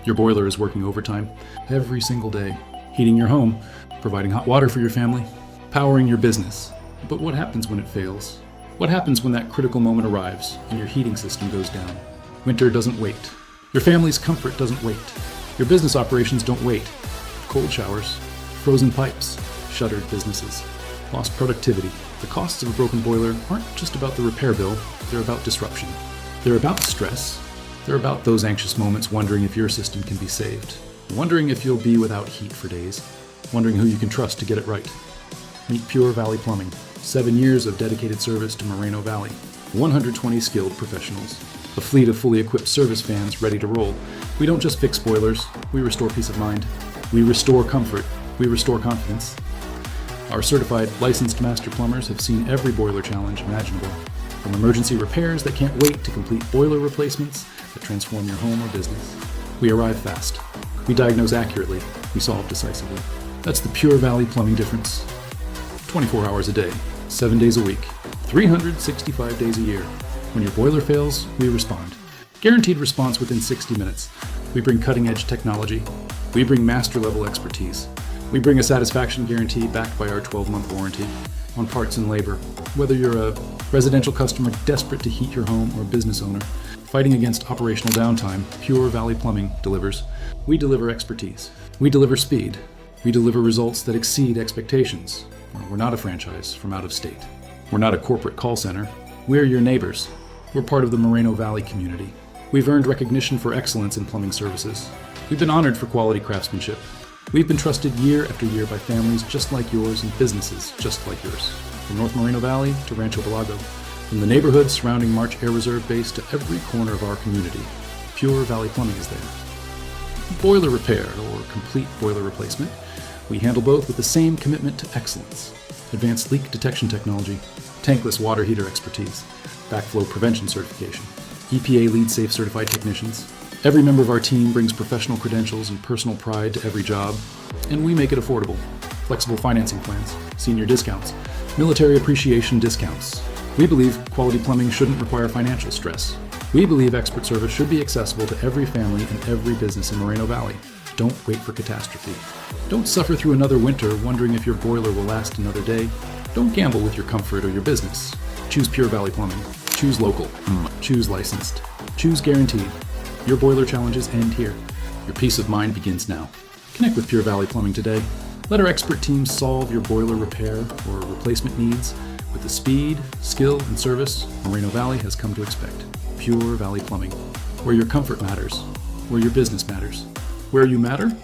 Your boiler is working overtime every single day, heating your home, providing hot water for your family, powering your business. But what happens when it fails? What happens when that critical moment arrives and your heating system goes down? Winter doesn't wait. Your family's comfort doesn't wait. Your business operations don't wait. Cold showers, frozen pipes, shuttered businesses, lost productivity. The costs of a broken boiler aren't just about the repair bill, they're about disruption. They're about stress. They're about those anxious moments wondering if your system can be saved, wondering if you'll be without heat for days, wondering who you can trust to get it right. Meet Pure Valley Plumbing. 7 years of dedicated service to Moreno Valley. 120 skilled professionals. A fleet of fully equipped service vans ready to roll. We don't just fix boilers, we restore peace of mind. We restore comfort. We restore confidence. Our certified, licensed master plumbers have seen every boiler challenge imaginable. From emergency repairs that can't wait to complete boiler replacements that transform your home or business. We arrive fast. We diagnose accurately. We solve decisively. That's the Pure Valley Plumbing difference. 24 hours a day, 7 days a week, 365 days a year. When your boiler fails, we respond. Guaranteed response within 60 minutes. We bring cutting-edge technology. We bring master-level expertise. We bring a satisfaction guarantee backed by our 12-month warranty on parts and labor. Whether you're a residential customer desperate to heat your home or business owner fighting against operational downtime, Pure Valley Plumbing delivers. We deliver expertise. We deliver speed. We deliver results that exceed expectations. We're not a franchise from out of state. We're not a corporate call center. We're your neighbors. We're part of the Moreno Valley community. We've earned recognition for excellence in plumbing services. We've been honored for quality craftsmanship. We've been trusted year after year by families just like yours and businesses just like yours. From North Moreno Valley to Rancho Belago, from the neighborhood surrounding March Air Reserve Base to every corner of our community, Pure Valley Plumbing is there. Boiler repair or complete boiler replacement, we handle both with the same commitment to excellence. Advanced leak detection technology, tankless water heater expertise, backflow prevention certification, EPA LEED Safe certified technicians. Every member of our team brings professional credentials and personal pride to every job, and we make it affordable. Flexible financing plans, senior discounts, military appreciation discounts. We believe quality plumbing shouldn't require financial stress. We believe expert service should be accessible to every family and every business in Moreno Valley. Don't wait for catastrophe. Don't suffer through another winter wondering if your boiler will last another day. Don't gamble with your comfort or your business. Choose Pure Valley Plumbing. Choose local. Choose licensed. Choose guaranteed. Your boiler challenges end here. Your peace of mind begins now. Connect with Pure Valley Plumbing today. Let our expert team solve your boiler repair or replacement needs with the speed, skill, and service Moreno Valley has come to expect. Pure Valley Plumbing, where your comfort matters, where your business matters. Where you matter,